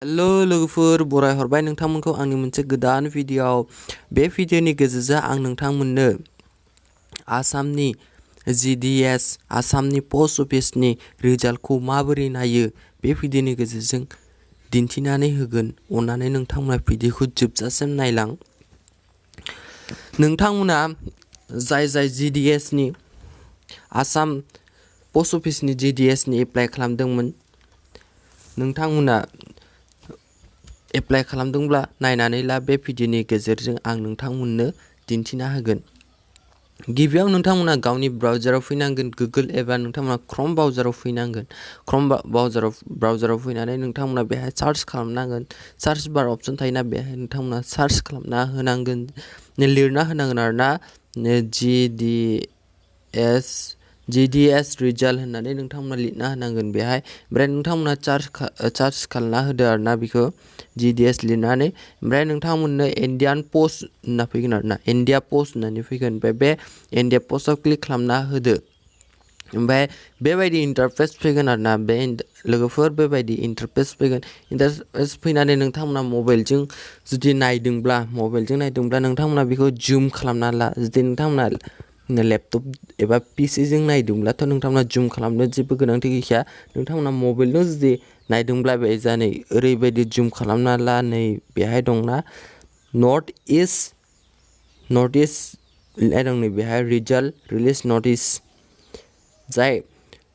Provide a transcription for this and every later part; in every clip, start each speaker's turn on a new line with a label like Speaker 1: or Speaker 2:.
Speaker 1: Hello लोगोफोर बराय हरबाय नोंथांमोनखौ आंनि मोनसे गोदान भिडियोआव बे भिडियोनि गेजेरजों आं नोंथांमोननो आसामनि GDS आसामनि पोस्ट अफिसनि रिजाल्टखौ माबोरै नायो बे भिडियोनि गेजेरजों दिन्थिनानै होगोन। अन्नानै नोंथांमोना भिडियोखौ जोबजासिम नायलां। नोंथांमोना जाय GDS नि आसाम पोस्ट अफिसनि GDS नि एप्लाइ खालामदोंमोन नोंथांमोना एप्लाइ खालामदोंब्ला नायनानै ला बे भिडियोनि गेजेरजों आं नोंथांमोननो दिन्थिना होगोन। गिबियाव नोंथांमोना गावनि ब्राउजाराव फैनांगोन गुगोल एबा नोंथांमोना क्रोम ब्राउजाराव फैनांगोन। क्रोम ब्राउजाराव फैनानै नोंथांमोना बेहाय सार्च खालामनांगोन। सार्च बार अपसन थायोना बेहाय नोंथांमोना सार्च खालामना होनांगोन लिरना होनांगोन आरोना GDS रिजाल्ट होननानै नोंथांमोना लिरना होनांगोन बेहाय। ओमफ्राय नोंथांमोना सार्च खालामना होदो आरोना बेखौ GDS लिरनानै। ओमफ्राय नोंथांमोननो इन्डियान पोस्ट होनना फैगोन आरोना इन्डिया पोस्ट होननानै फैगोन। ओमफ्राय बे इन्डिया पोस्टआव क्लिक खालामना होदो। ओमफ्राय बेबायदि इन्टारफेस फैगोन आरोना लोगोफोर बेबायदि इन्टारफेस फैगोन। इन्टारफेस फैनानै नोंथांमोना मबाइलजों जुदि नायदोंब्ला नोंथांमोना बेखौ जुम खालामना ला। जुदि नोंथांमोना लेपटप एबा PCजों नायदोंब्लाथ' नोंथांमोना जुम खालामनो जेबो गोनांथि गैखाया। नोंथांमोना मबाइलजों जुदि नायदोंब्ला बे जानै ओरैबायदि जुम खालामना ला। नै बेहाय दंना नर्थ इस्ट दं नै बेहाय रिजाल्ट रिलिज नटिस जाय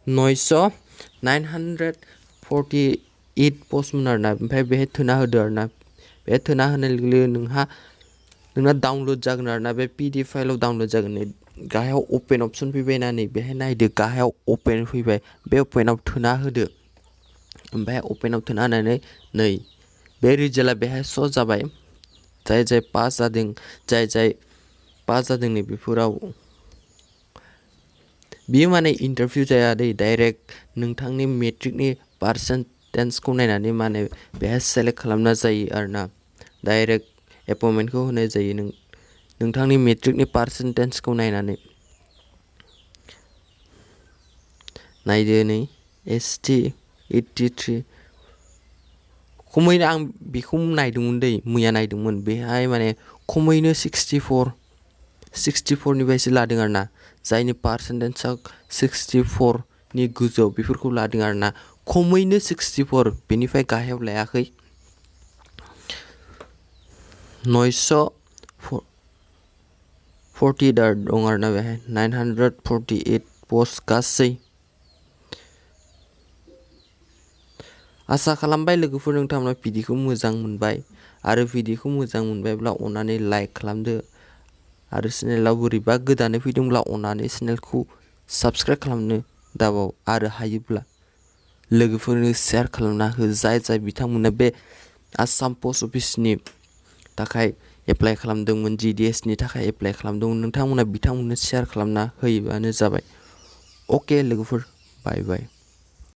Speaker 1: 948 पस्टमोन आरोना। ओमफ्राय बेहाय थोना होदो आरोना। बे थोना होनाय लोगो लोगो नोंना डाउनलड जागोन आरोना बे PDF फाइलाव डाउनलड जागोन। नै गाहायाव अपेन अपसन फैबाय ना नै बेहाय नायदो गाहायाव अपेन फैबाय। बे अपेनाव थोना होदो। ओमफ्राय अपेनाव थोना होनानै नै बे रिजाल्टआ बेहाय श' जाबाय। जाय पास जादों नै बेफोराव बियो माने इन्टारभिउ जाया दै डाइरेक्ट नोंथांनि मेट्रिकनि पार्सेन्टेजखौ नायनानै माने बेहाय सेलेक्ट खालामना जायो आरोना। डाइरेक्ट एपइन्टमेन्टखौ होनाय जायो नोंथांनि मेट्रिकनि पार्सेन्टेजखौ नायनानै। नायदो नै ST 83 खमैनो आं बेखौ नायदोंमोन दै मैया नायदोंमोन बेहाय माने खमैनो 64 निफ्रायसो लादों आरोना। जायनि पार्सेन्टेजआ 64 नि गोजौ बेफोरखौ लादों आरोना। खमैनो 64 बेनिफ्राय गाहायाव लायाखै। 940 दं आरोना बेहाय 948 पस्ट गासै। आसा खालामबाय लोगोफोर नोंथांमोना भिडियोखौ मोजां मोनबाय। आरो भिडियोखौ मोजां मोनबायब्ला अन्नानै लाइक खालामदो। आरो चेनेलाव बोरैबा गोदानै फैदोंब्ला अन्नानै चेनेलखौ साबस्क्राइब खालामनो दाबाव। आरो हायोब्ला लोगोफोरनो शेयार खालामना हो जाय बिथांमोना बे आसाम पोस्ट अफिसनि थाखाय एप्लाइ खालामदोंमोन GDS नि थाखाय एप्लाइ खालामदोंमोन नोंथांमोना बिथांमोननो शेयार खालामना होयोबानो जाबाय। अके लोगोफोर बाय बाय।